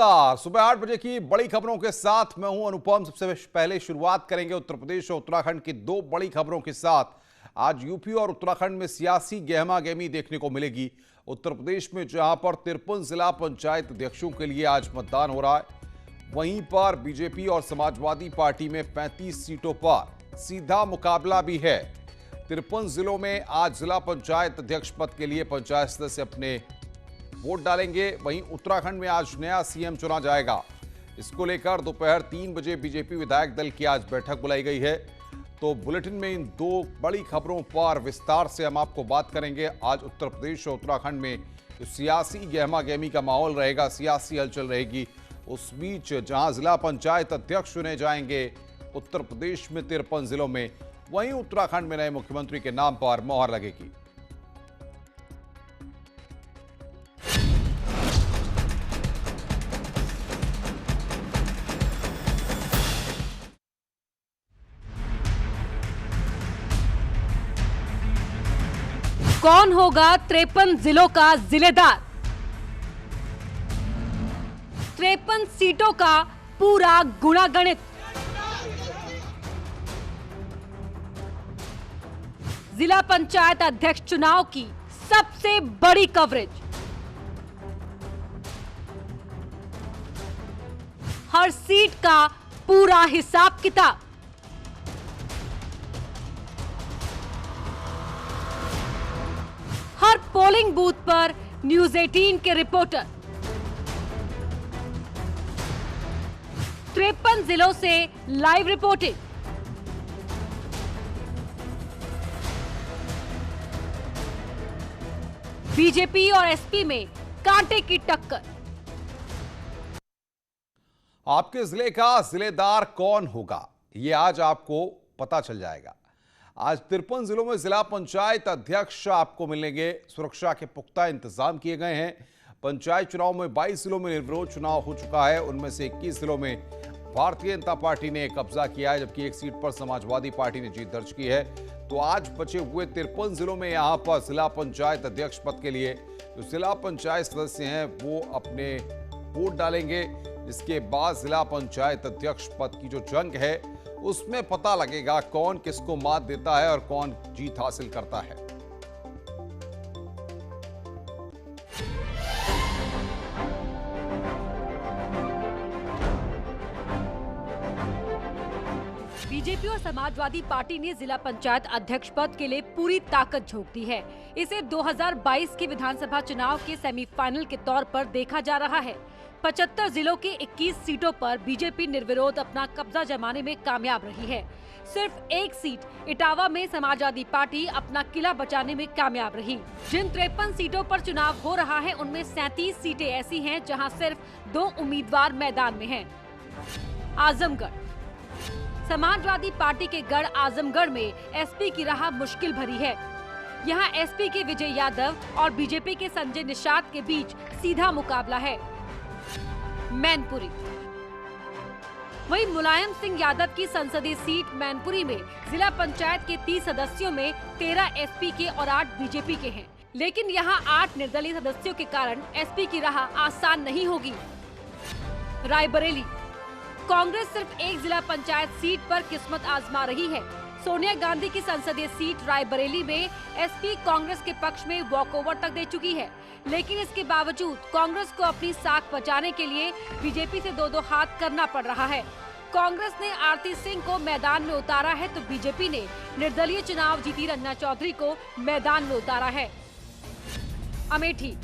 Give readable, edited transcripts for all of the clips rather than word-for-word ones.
नमस्कार। सुबह 8 बजे की बड़ी खबरों के साथ मैं हूं अनुपम। सबसे पहले शुरुआत करेंगे उत्तर प्रदेश और उत्तराखंड की दो बड़ी खबरों के साथ। आज यूपी और उत्तराखंड में सियासी गहमागहमी देखने को मिलेगी। उत्तर प्रदेश में जहां पर 53 जिला पंचायत अध्यक्षों के लिए आज मतदान हो रहा है, वहीं पर बीजेपी और समाजवादी पार्टी में 35 सीटों पर सीधा मुकाबला भी है। 53 जिलों में आज जिला पंचायत अध्यक्ष पद के लिए पंचायत सदस्य अपने वोट डालेंगे। वहीं उत्तराखंड में आज नया सीएम चुना जाएगा। इसको लेकर दोपहर 3 बजे बीजेपी विधायक दल की आज बैठक बुलाई गई है। तो बुलेटिन में इन दो बड़ी खबरों पर विस्तार से हम आपको बात करेंगे। आज उत्तर प्रदेश और उत्तराखंड में जो सियासी गहमागहमी का माहौल रहेगा, सियासी हलचल रहेगी, उस बीच जहां जिला पंचायत अध्यक्ष चुने जाएंगे उत्तर प्रदेश में 53 जिलों में, वहीं उत्तराखंड में नए मुख्यमंत्री के नाम पर मोहर लगेगी। कौन होगा 53 जिलों का जिलेदार? 53 सीटों का पूरा गुणागणित। जिला पंचायत अध्यक्ष चुनाव की सबसे बड़ी कवरेज। हर सीट का पूरा हिसाब किताब। हर पोलिंग बूथ पर न्यूज 18 के रिपोर्टर। 53 जिलों से लाइव रिपोर्टिंग। बीजेपी और एसपी में कांटे की टक्कर। आपके जिले का जिलेदार कौन होगा, ये आज आपको पता चल जाएगा। आज 53 जिलों में जिला पंचायत अध्यक्ष आपको मिलेंगे। सुरक्षा के पुख्ता इंतजाम किए गए हैं। पंचायत चुनाव में 22 जिलों में निर्विरोध चुनाव हो चुका है। उनमें से 21 जिलों में भारतीय जनता पार्टी ने कब्जा किया है, जबकि एक सीट पर समाजवादी पार्टी ने जीत दर्ज की है। तो आज बचे हुए 53 जिलों में यहां पर जिला पंचायत अध्यक्ष पद के लिए जो जिला पंचायत सदस्य हैं वो अपने वोट डालेंगे। इसके बाद जिला पंचायत अध्यक्ष पद की जो जंग है उसमें पता लगेगा कौन किसको मात देता है और कौन जीत हासिल करता है। बीजेपी और समाजवादी पार्टी ने जिला पंचायत अध्यक्ष पद के लिए पूरी ताकत झोंक दी है। इसे 2022 के विधानसभा चुनाव के सेमीफाइनल के तौर पर देखा जा रहा है। 75 जिलों के 21 सीटों पर बीजेपी निर्विरोध अपना कब्जा जमाने में कामयाब रही है। सिर्फ एक सीट इटावा में समाजवादी पार्टी अपना किला बचाने में कामयाब रही। जिन 53 सीटों पर चुनाव हो रहा है उनमें 37 सीटें ऐसी हैं जहां सिर्फ 2 उम्मीदवार मैदान में हैं। आजमगढ़। समाजवादी पार्टी के गढ़ आजमगढ़ में एसपी की राह मुश्किल भरी है। यहाँ एसपी के विजय यादव और बीजेपी के संजय निषाद के बीच सीधा मुकाबला है। मैनपुरी। वहीं मुलायम सिंह यादव की संसदीय सीट मैनपुरी में जिला पंचायत के 30 सदस्यों में 13 एसपी के और 8 बीजेपी के हैं, लेकिन यहां 8 निर्दलीय सदस्यों के कारण एसपी की राह आसान नहीं होगी। रायबरेली। कांग्रेस सिर्फ एक जिला पंचायत सीट पर किस्मत आजमा रही है। सोनिया गांधी की संसदीय सीट रायबरेली में एसपी कांग्रेस के पक्ष में वॉकओवर तक दे चुकी है, लेकिन इसके बावजूद कांग्रेस को अपनी साख बचाने के लिए बीजेपी से दो हाथ करना पड़ रहा है। कांग्रेस ने आरती सिंह को मैदान में उतारा है तो बीजेपी ने निर्दलीय चुनाव जीती रंजना चौधरी को मैदान में उतारा है। अमेठी।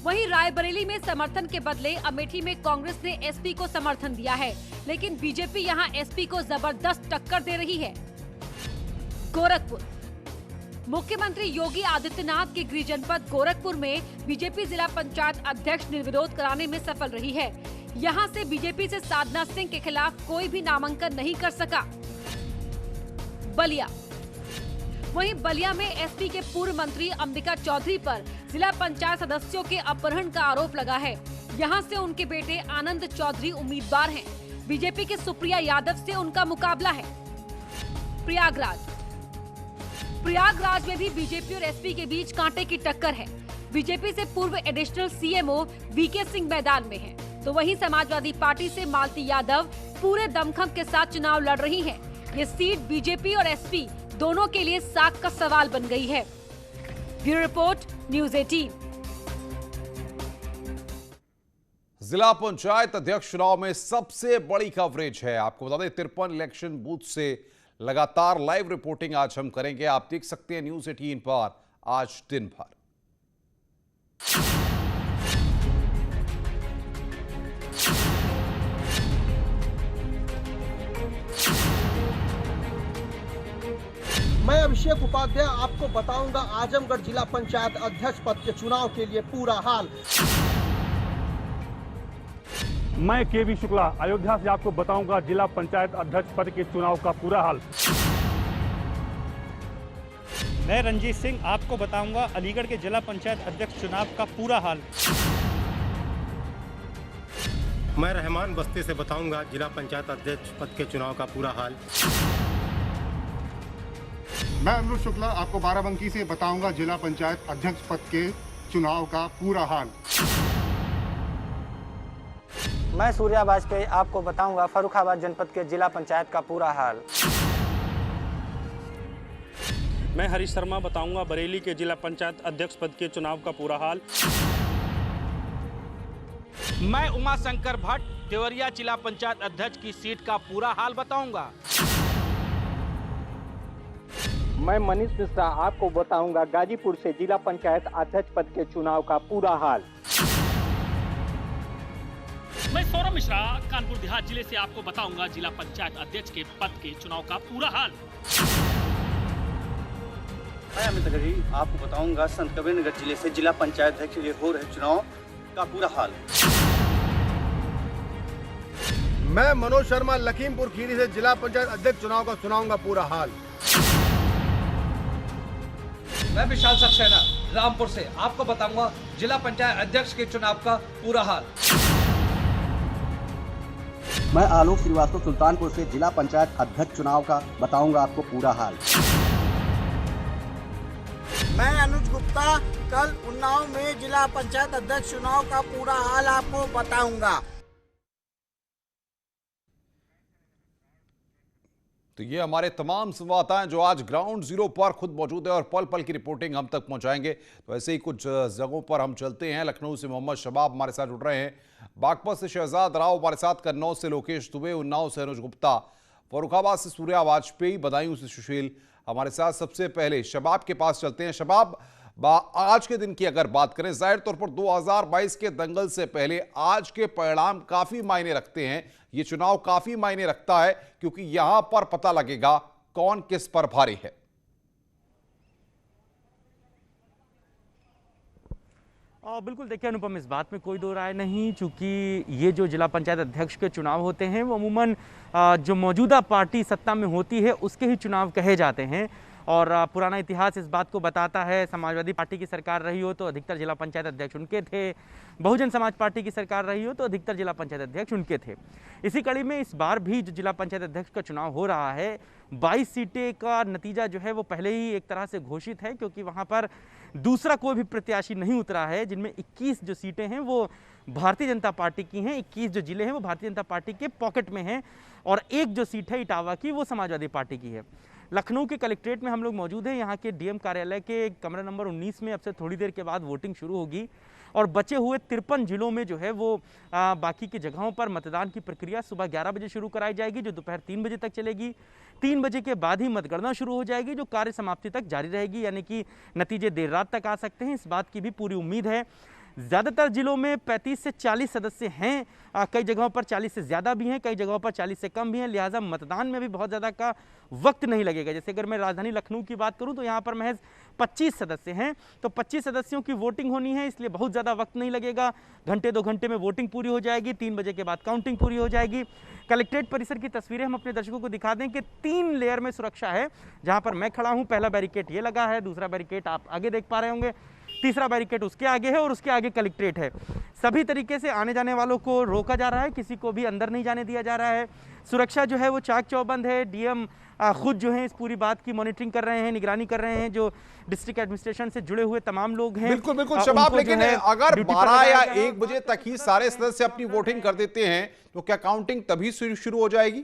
वहीं रायबरेली में समर्थन के बदले अमेठी में कांग्रेस ने एसपी को समर्थन दिया है, लेकिन बीजेपी यहां एसपी को जबरदस्त टक्कर दे रही है। गोरखपुर। मुख्यमंत्री योगी आदित्यनाथ के गृह जनपद गोरखपुर में बीजेपी जिला पंचायत अध्यक्ष निर्विरोध कराने में सफल रही है। यहां से बीजेपी से साधना सिंह के खिलाफ कोई भी नामांकन नहीं कर सका। बलिया। वहीं बलिया में एसपी के पूर्व मंत्री अंबिका चौधरी पर जिला पंचायत सदस्यों के अपहरण का आरोप लगा है। यहां से उनके बेटे आनंद चौधरी उम्मीदवार हैं। बीजेपी के सुप्रिया यादव से उनका मुकाबला है। प्रयागराज में भी बीजेपी और एसपी के बीच कांटे की टक्कर है। बीजेपी से पूर्व एडिशनल सीएमओ वीके सिंह मैदान में हैं, तो वहीं समाजवादी पार्टी से मालती यादव पूरे दमखम के साथ चुनाव लड़ रही हैं। ये सीट बीजेपी और एसपी दोनों के लिए साख का सवाल बन गई है। Bureau report, news 18। जिला पंचायत अध्यक्ष चुनाव में सबसे बड़ी कवरेज है। आपको बता दें 53 इलेक्शन बूथ से लगातार लाइव रिपोर्टिंग आज हम करेंगे। आप देख सकते हैं न्यूज़ 18 पर आज दिन भर। मैं अभिषेक उपाध्याय आपको बताऊंगा आजमगढ़ जिला पंचायत अध्यक्ष पद के चुनाव के लिए पूरा हाल। मैं केवी शुक्ला अयोध्या से आपको बताऊंगा जिला पंचायत अध्यक्ष पद के चुनाव का पूरा हाल। मैं रंजीत सिंह आपको बताऊंगा अलीगढ़ के जिला पंचायत अध्यक्ष चुनाव का पूरा हाल। मैं रहमान बस्ती से बताऊंगा जिला पंचायत अध्यक्ष पद के चुनाव का पूरा हाल। मैं अमृत शुक्ला आपको बाराबंकी से बताऊंगा जिला पंचायत अध्यक्ष पद के चुनाव का पूरा हाल। मैं सूर्या वाजपेयी आपको बताऊंगा फर्रुखाबाद जनपद के जिला पंचायत का पूरा हाल। मैं हरीश शर्मा बताऊंगा बरेली के जिला पंचायत अध्यक्ष पद के चुनाव का पूरा हाल। मैं उमा शंकर भट्ट देवरिया जिला पंचायत अध्यक्ष की सीट का पूरा हाल बताऊंगा। मैं मनीष मिश्रा आपको बताऊंगा गाजीपुर से जिला पंचायत अध्यक्ष पद के चुनाव का पूरा हाल। मैं सौरभ मिश्रा कानपुर देहात जिले से आपको बताऊंगा जिला पंचायत अध्यक्ष के पद के चुनाव का पूरा हाल। मैं अमित अग्रही आपको बताऊंगा संत कबीरनगर जिले से जिला पंचायत अध्यक्ष के लिए हो रहे चुनाव का पूरा हाल। मैं मनोज शर्मा लखीमपुर खीरी से जिला पंचायत अध्यक्ष चुनाव का सुनाऊंगा पूरा हाल। मैं विशाल सक्सेना रामपुर से आपको बताऊंगा जिला पंचायत अध्यक्ष के चुनाव का पूरा हाल। मैं आलोक श्रीवास्तव सुल्तानपुर से जिला पंचायत अध्यक्ष चुनाव का बताऊंगा आपको पूरा हाल। मैं अनुज गुप्ता कल उन्नाव में जिला पंचायत अध्यक्ष चुनाव का पूरा हाल आपको बताऊंगा। तो ये हमारे तमाम संवाददाता हैं जो आज ग्राउंड जीरो पर खुद मौजूद है और पल पल की रिपोर्टिंग हम तक पहुंचाएंगे। तो ऐसे ही कुछ जगहों पर हम चलते हैं। लखनऊ से मोहम्मद शबाब हमारे साथ जुड़ रहे हैं, बागपत से शहजाद राव हमारे साथ, कन्नौज से लोकेश दुबे, उन्नाव से अनुज गुप्ता, फर्रुखाबाद से सूर्या वाजपेयी, बदायूं से सुशील हमारे साथ। सबसे पहले शबाब के पास चलते हैं। शबाब, आज के दिन की अगर बात करें, जाहिर तौर पर 2022 के दंगल से पहले आज के परिणाम काफी मायने रखते हैं। ये चुनाव काफी मायने रखता है क्योंकि यहां पर पता लगेगा कौन किस पर भारी है। बिल्कुल देखिए अनुपम, इस बात में कोई दो राय नहीं, चूंकि ये जो जिला पंचायत अध्यक्ष के चुनाव होते हैं वो अमूमन जो मौजूदा पार्टी सत्ता में होती है उसके ही चुनाव कहे जाते हैं। और पुराना इतिहास इस बात को बताता है, समाजवादी पार्टी की सरकार रही हो तो अधिकतर जिला पंचायत अध्यक्ष उनके थे, बहुजन समाज पार्टी की सरकार रही हो तो अधिकतर जिला पंचायत अध्यक्ष उनके थे। इसी कड़ी में इस बार भी जो जिला पंचायत अध्यक्ष का चुनाव हो रहा है, 22 सीटें का नतीजा जो है वो पहले ही एक तरह से घोषित है, क्योंकि वहाँ पर दूसरा कोई भी प्रत्याशी नहीं उतरा है, जिनमें 21 जो सीटें हैं वो भारतीय जनता पार्टी की हैं, 21 जो जिले हैं वो भारतीय जनता पार्टी के पॉकेट में हैं, और एक जो सीट है इटावा की वो समाजवादी पार्टी की है। लखनऊ के कलेक्ट्रेट में हम लोग मौजूद हैं। यहाँ के डीएम कार्यालय के कमरा नंबर 19 में अब से थोड़ी देर के बाद वोटिंग शुरू होगी और बचे हुए 53 जिलों में जो है वो बाकी की जगहों पर मतदान की प्रक्रिया सुबह 11 बजे शुरू कराई जाएगी, जो दोपहर 3 बजे तक चलेगी। 3 बजे के बाद ही मतगणना शुरू हो जाएगी, जो कार्य समाप्ति तक जारी रहेगी, यानी कि नतीजे देर रात तक आ सकते हैं, इस बात की भी पूरी उम्मीद है। ज़्यादातर जिलों में 35 से 40 सदस्य हैं, कई जगहों पर 40 से ज़्यादा भी हैं, कई जगहों पर 40 से कम भी हैं, लिहाजा मतदान में भी बहुत ज़्यादा का वक्त नहीं लगेगा। जैसे अगर मैं राजधानी लखनऊ की बात करूं तो यहाँ पर महज 25 सदस्य हैं, तो 25 सदस्यों की वोटिंग होनी है, इसलिए बहुत ज़्यादा वक्त नहीं लगेगा। घंटे 2 घंटे में वोटिंग पूरी हो जाएगी, 3 बजे के बाद काउंटिंग पूरी हो जाएगी। कलेक्ट्रेट परिसर की तस्वीरें हम अपने दर्शकों को दिखा दें कि 3 लेयर में सुरक्षा है। जहाँ पर मैं खड़ा हूँ, पहला बैरिकेड ये लगा है, दूसरा बैरिकेड आप आगे देख पा रहे होंगे, तीसरा बैरिकेड उसके आगे है और उसके आगे कलेक्ट्रेट है। सभी तरीके से आने जाने वालों को रोका जा रहा है, किसी को भी अंदर नहीं जाने दिया जा रहा है। सुरक्षा जो है वो चाक चौबंद है। डीएम खुद जो है इस पूरी बात की मॉनिटरिंग कर रहे हैं, निगरानी कर रहे हैं। जो डिस्ट्रिक्ट एडमिनिस्ट्रेशन से जुड़े हुए तमाम लोग हैं, बिल्कुल बिल्कुल शबाब, लेकिन अगर 12 या 1 बजे तक ही सारे सदस्य अपनी वोटिंग कर देते हैं तो क्या काउंटिंग तभी शुरू हो जाएगी?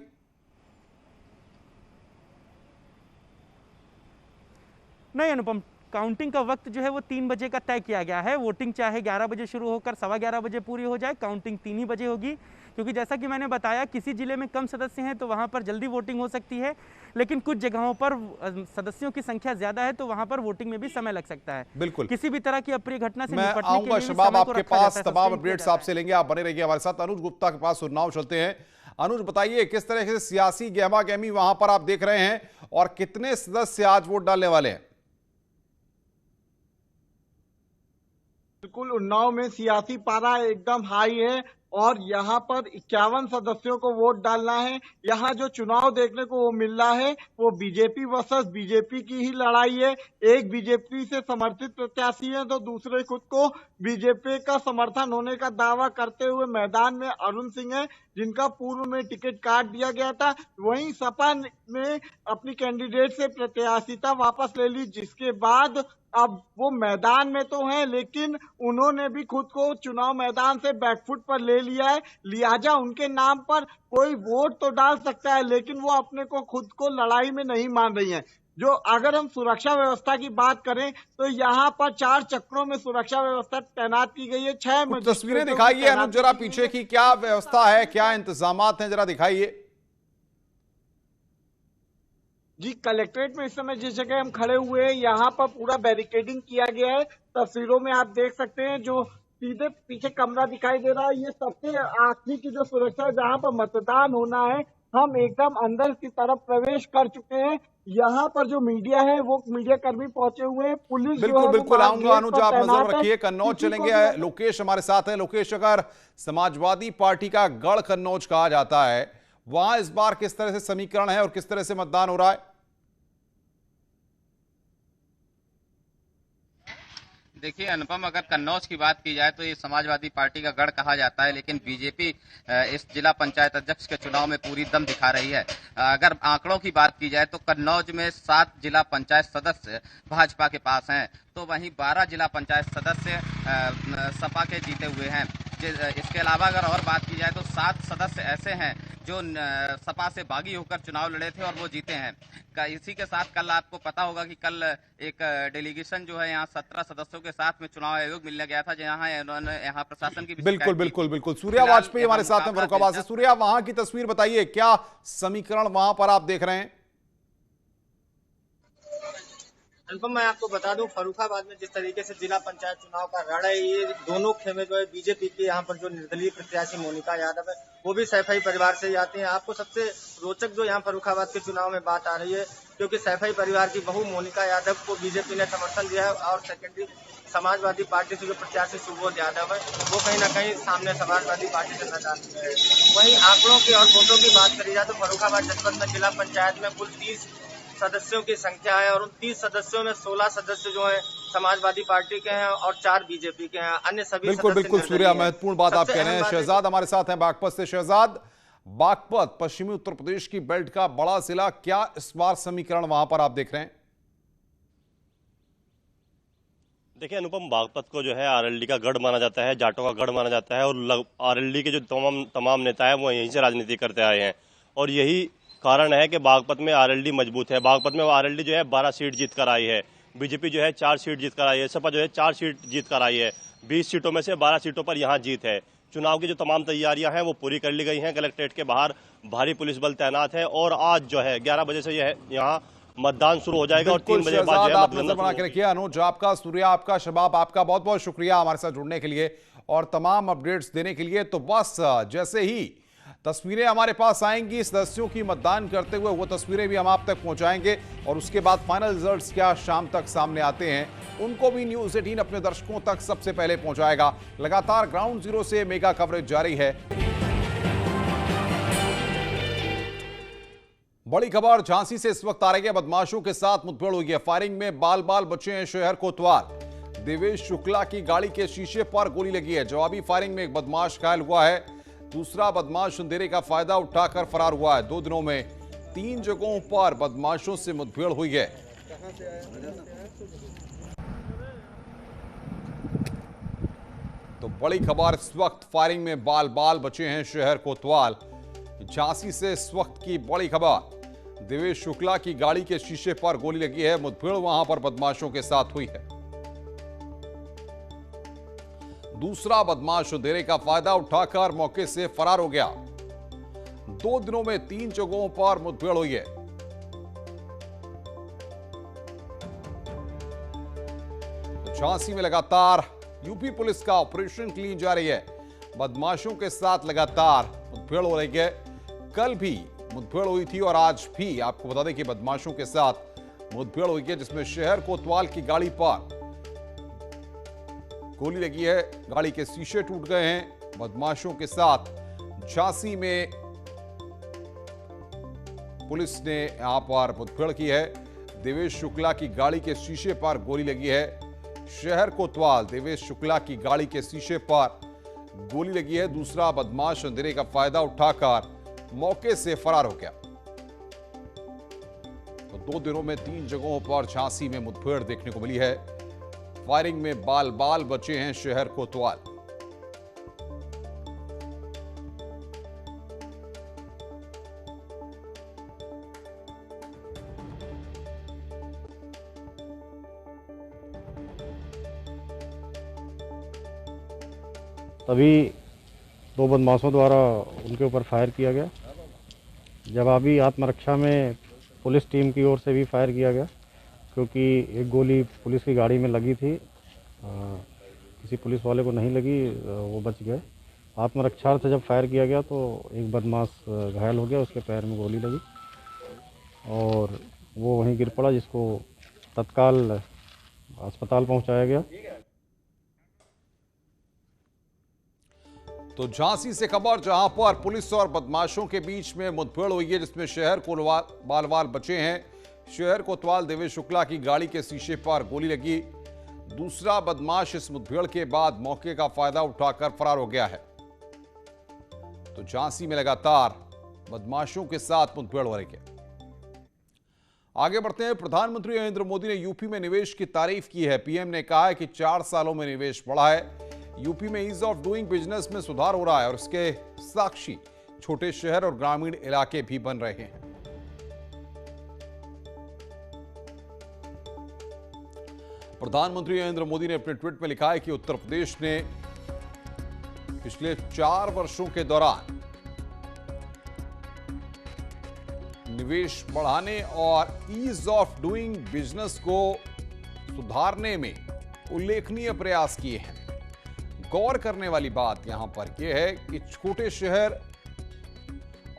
नहीं अनुपम, काउंटिंग का वक्त जो है वो 3 बजे का तय किया गया है। वोटिंग चाहे 11 बजे शुरू होकर 11:15 बजे पूरी हो जाए, काउंटिंग 3 ही बजे होगी। क्योंकि जैसा कि मैंने बताया, किसी जिले में कम सदस्य हैं तो वहां पर जल्दी वोटिंग हो सकती है, लेकिन कुछ जगहों पर सदस्यों की संख्या ज्यादा है तो वहां पर वोटिंग में भी समय लग सकता है। बिल्कुल, किसी भी तरह की अप्रिय घटना से मैं आऊंगा शबाब आपके पास, तमाम अपडेट्स आपसे लेंगे, आप बने रहिए हमारे साथ। अनुज गुप्ता के पास उन्नाव चलते हैं। अनुज, बताइए किस तरह से सियासी गहमा गहमी वहां पर आप देख रहे हैं और कितने सदस्य आज वोट डालने वाले हैं? बिल्कुल, उन्नाव में सियासी पारा एकदम हाई है और यहाँ पर 51 सदस्यों को वोट डालना है। यहाँ जो चुनाव देखने को वो मिल रहा है वो बीजेपी वर्सेस बीजेपी की ही लड़ाई है। एक बीजेपी से समर्थित प्रत्याशी है तो दूसरे खुद को बीजेपी का समर्थन होने का दावा करते हुए मैदान में अरुण सिंह है, जिनका पूर्व में टिकट काट दिया गया था। वहीं सपा ने अपनी कैंडिडेट से प्रत्याशिता वापस ले ली, जिसके बाद अब वो मैदान में तो हैं लेकिन उन्होंने भी खुद को चुनाव मैदान से बैकफुट पर ले लिया है। लिहाजा उनके नाम पर कोई वोट तो डाल सकता है लेकिन वो अपने को खुद को लड़ाई में नहीं मान रही हैं। जो अगर हम सुरक्षा व्यवस्था की बात करें तो यहाँ पर 4 चक्रों में सुरक्षा व्यवस्था तैनात की गई है। 6 तस्वीरें दिखाइए अनुज जरा पीछे की, क्या व्यवस्था है, क्या इंतजामात हैं, जरा दिखाइए। जी, कलेक्ट्रेट में इस समय जिस जगह हम खड़े हुए हैं यहाँ पर पूरा बैरिकेडिंग किया गया है। तस्वीरों में आप देख सकते हैं जो सीधे पीछे कमरा दिखाई दे रहा है, ये सबसे आखिरी की जो सुरक्षा है जहाँ पर मतदान होना है। हम एकदम अंदर की तरफ प्रवेश कर चुके हैं। यहाँ पर जो मीडिया है वो मीडिया कर्मी पहुंचे हुए हैं। पुलिस बिल्कुल बिल्कुल आऊंगा अनुज, आप नजर रखिए। कन्नौज चलेंगे, लोकेश हमारे साथ है। लोकेश, अगर समाजवादी पार्टी का गढ़ कन्नौज कहा जाता है, वहां इस बार किस तरह से समीकरण है और किस तरह से मतदान हो रहा है? देखिए अनुपम, अगर कन्नौज की बात की जाए तो ये समाजवादी पार्टी का गढ़ कहा जाता है, लेकिन बीजेपी इस जिला पंचायत अध्यक्ष के चुनाव में पूरी दम दिखा रही है। अगर आंकड़ों की बात की जाए तो कन्नौज में 7 जिला पंचायत सदस्य भाजपा के पास हैं, तो वहीं 12 जिला पंचायत सदस्य सपा के जीते हुए हैं। इसके अलावा अगर और बात की जाए तो 7 सदस्य ऐसे हैं जो सपा से बागी होकर चुनाव लड़े थे और वो जीते हैं। इसी के साथ कल आपको पता होगा कि कल एक डेलीगेशन जो है यहाँ 17 सदस्यों के साथ में चुनाव आयोग मिलने गया था, जहाँ उन्होंने यहाँ प्रशासन की बिल्कुल बिल्कुल बिल्कुल सूर्या वाजपेयी हमारे साथ में फर्रुखाबाद से। सूर्या, वहां की तस्वीर बताइए, क्या समीकरण वहां पर आप देख रहे हैं? अनुपम, मैं आपको बता दूं, फर्रुखाबाद में जिस तरीके से जिला पंचायत चुनाव का रण है, ये दोनों खेमे जो है बीजेपी की यहाँ पर जो निर्दलीय प्रत्याशी मोनिका यादव है वो भी सैफई परिवार से ही आती हैं। आपको सबसे रोचक जो यहाँ फर्रुखाबाद के चुनाव में बात आ रही है, क्योंकि सैफई परिवार की बहू मोनिका यादव को बीजेपी ने समर्थन दिया है और सेकेंडरी समाजवादी पार्टी से जो प्रत्याशी सुबोध यादव है वो कहीं ना कहीं सामने समाजवादी पार्टी से मैदान में है। वहीं आंकड़ों की और वोटों की बात करी जाए तो फर्रुखाबाद जनपद में जिला पंचायत में कुल 30 सदस्यों की संख्या है और उन 30 सदस्यों में 16 सदस्य जो हैं समाजवादी पार्टी के हैं और 4 बीजेपी के हैं। अन्य सभी बिल्कुल बिल्कुल सूर्या, महत्वपूर्ण बात आप कह रहे हैं। शहजाद हमारे साथ हैं बागपत से। शहजाद, बागपत पश्चिमी उत्तर प्रदेश की बेल्ट का बड़ा जिला, क्या इस बार समीकरण वहां पर आप देख रहे हैं? देखिए अनुपम, बागपत को जो है आरएलडी का गढ़ माना जाता है, जाटों का गढ़ माना जाता है और आरएलडी के जो तमाम नेता है वो यहीं से राजनीति करते आए हैं और यही कारण है कि बागपत में आरएलडी मजबूत है। बागपत में आरएलडी जो है 12 सीट जीत कर आई है, बीजेपी जो है 4 सीट जीत कर आई है, सपा जो है 4 सीट जीत कर आई है। 20 सीटों में से 12 सीटों पर यहाँ जीत है। चुनाव की जो तमाम तैयारियां हैं वो पूरी कर ली गई हैं। कलेक्ट्रेट के बाहर भारी पुलिस बल तैनात है और आज जो है 11 बजे से यहाँ मतदान शुरू हो जाएगा और 3 बजे बाद आप नजर बना के रखिए। अनुज आपका, सूर्या आपका, शबाब आपका बहुत बहुत शुक्रिया हमारे साथ जुड़ने के लिए और तमाम अपडेट्स देने के लिए। तो बस जैसे ही तस्वीरें हमारे पास आएंगी सदस्यों की मतदान करते हुए, वो तस्वीरें भी हम आप तक पहुंचाएंगे और उसके बाद फाइनल रिजल्ट्स क्या शाम तक सामने आते हैं उनको भी न्यूज़ 18 अपने दर्शकों तक सबसे पहले पहुंचाएगा। लगातार ग्राउंड जीरो से मेगा कवरेज जारी है। बड़ी खबर झांसी से इस वक्त आ रही है। बदमाशों के साथ मुठभेड़ हुई है। फायरिंग में बाल बाल बचे हैं शहर कोतवाल। देवेश शुक्ला की गाड़ी के शीशे पर गोली लगी है। जवाबी फायरिंग में एक बदमाश घायल हुआ है। दूसरा बदमाश अंधेरे का फायदा उठाकर फरार हुआ है। 2 दिनों में 3 जगहों पर बदमाशों से मुठभेड़ हुई है। तो बड़ी खबर इस वक्त फायरिंग में बाल बाल बचे हैं शहर कोतवाल। झांसी से इस वक्त की बड़ी खबर, देवेश शुक्ला की गाड़ी के शीशे पर गोली लगी है। मुठभेड़ वहां पर बदमाशों के साथ हुई है। दूसरा बदमाश अंधेरे का फायदा उठाकर मौके से फरार हो गया। 2 दिनों में 3 जगहों पर मुठभेड़ हुई है। झांसी में लगातार यूपी पुलिस का ऑपरेशन क्लीन जारी है। बदमाशों के साथ लगातार मुठभेड़ हो रही है। कल भी मुठभेड़ हुई थी और आज भी आपको बता दें कि बदमाशों के साथ मुठभेड़ हुई है, जिसमें शहर कोतवाल की गाड़ी पर गोली लगी है। गाड़ी के शीशे टूट गए हैं। बदमाशों के साथ झांसी में पुलिस ने यहां पर मुठभेड़ की है। देवेश शुक्ला की गाड़ी के शीशे पर गोली लगी है। शहर कोतवाल, देवेश शुक्ला की गाड़ी के शीशे पर गोली लगी है। दूसरा बदमाश अंधेरे का फायदा उठाकर मौके से फरार हो गया। तो 2 दिनों में 3 जगहों पर झांसी में मुठभेड़ देखने को मिली है। फायरिंग में बाल बाल बचे हैं शहर कोतवाल। तभी 2 बदमाशों द्वारा उनके ऊपर फायर किया गया। जवाबी आत्मरक्षा में पुलिस टीम की ओर से भी फायर किया गया, क्योंकि एक गोली पुलिस की गाड़ी में लगी थी। किसी पुलिस वाले को नहीं लगी, वो बच गए। आत्मरक्षार्थ जब फायर किया गया तो एक बदमाश घायल हो गया, उसके पैर में गोली लगी और वो वहीं गिर पड़ा, जिसको तत्काल अस्पताल पहुंचाया गया। तो झांसी से खबर, जहां पर पुलिस और बदमाशों के बीच में मुठभेड़ हुई है, जिसमें शहर कोतवाल बाल बचे हैं। शहर कोतवाल देवेश शुक्ला की गाड़ी के शीशे पर गोली लगी। दूसरा बदमाश इस मुठभेड़ के बाद मौके का फायदा उठाकर फरार हो गया है। तो झांसी में लगातार बदमाशों के साथ मुठभेड़ हो रही है। आगे बढ़ते हैं। प्रधानमंत्री नरेंद्र मोदी ने यूपी में निवेश की तारीफ की है। पीएम ने कहा है कि 4 सालों में निवेश बढ़ा है। यूपी में ईज ऑफ डूइंग बिजनेस में सुधार हो रहा है और इसके साक्षी छोटे शहर और ग्रामीण इलाके भी बन रहे हैं। प्रधानमंत्री नरेंद्र मोदी ने अपने ट्वीट में लिखा है कि उत्तर प्रदेश ने पिछले 4 वर्षों के दौरान निवेश बढ़ाने और ईज ऑफ डूइंग बिजनेस को सुधारने में उल्लेखनीय प्रयास किए हैं। गौर करने वाली बात यहां पर यह है कि छोटे शहर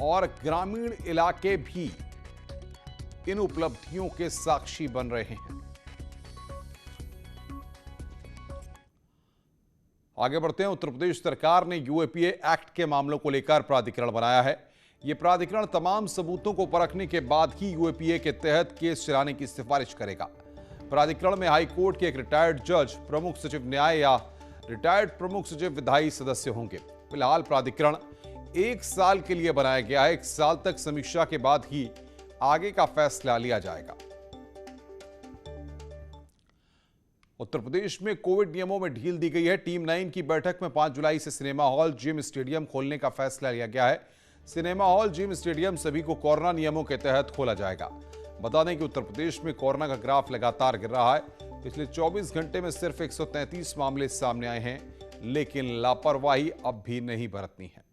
और ग्रामीण इलाके भी इन उपलब्धियों के साक्षी बन रहे हैं। आगे बढ़ते हैं। उत्तर प्रदेश सरकार ने यूएपीए एक्ट के मामलों को लेकर प्राधिकरण बनाया है। यह प्राधिकरण तमाम सबूतों को परखने के बाद ही यूएपीए के तहत केस चलाने की सिफारिश करेगा। प्राधिकरण में हाई कोर्ट के एक रिटायर्ड जज, प्रमुख सचिव न्याय या रिटायर्ड प्रमुख सचिव विधायी सदस्य होंगे। फिलहाल प्राधिकरण 1 साल के लिए बनाया गया है। 1 साल तक समीक्षा के बाद ही आगे का फैसला लिया जाएगा। उत्तर प्रदेश में कोविड नियमों में ढील दी गई है। टीम 9 की बैठक में 5 जुलाई से सिनेमा हॉल, जिम, स्टेडियम खोलने का फैसला लिया गया है। सिनेमा हॉल, जिम, स्टेडियम सभी को कोरोना नियमों के तहत खोला जाएगा। बता दें कि उत्तर प्रदेश में कोरोना का ग्राफ लगातार गिर रहा है। पिछले 24 घंटे में सिर्फ 133 मामले सामने आए हैं, लेकिन लापरवाही अब भी नहीं बरतनी है।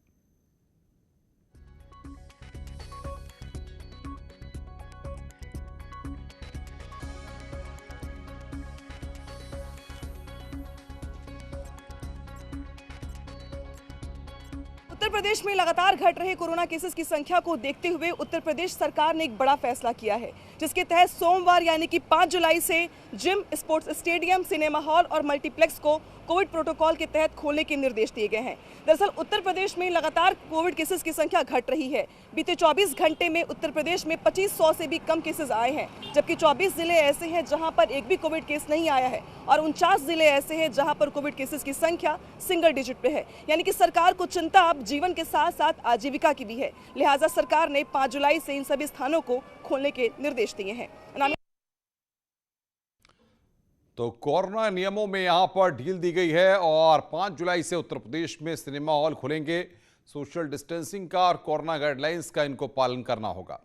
उत्तर उत्तर प्रदेश में लगातार घट रहे कोरोना केसेस की संख्या को देखते हुए उत्तर प्रदेश सरकार ने एक बड़ा फैसला किया है, जिसके तहत सोमवार यानी कि 5 जुलाई से gym, sports stadium, cinema hall और मल्टीप्लेक्स को कोविड प्रोटोकॉल के तहत खोलने के निर्देश दिए गए हैं। दरअसल उत्तर प्रदेश में लगातार कोविड केसेस की संख्या घट रही है। बीते 24 घंटे में उत्तर प्रदेश में 2500 से भी कम केसेस आए हैं, जबकि 24 जिले ऐसे हैं जहां पर एक भी कोविड केस नहीं आया है और 49 जिले ऐसे हैं जहां पर कोविड केसेस की संख्या सिंगल डिजिट पे है। यानी कि सरकार को चिंता अब जीवन के साथ साथ आजीविका की भी है। लिहाजा सरकार ने 5 जुलाई से इन सभी स्थानों को खोलने के निर्देश दिए हैं। तो कोरोना नियमों में यहां पर ढील दी गई है और 5 जुलाई से उत्तर प्रदेश में सिनेमा हॉल खुलेंगे। सोशल डिस्टेंसिंग का और कोरोना गाइडलाइंस का इनको पालन करना होगा।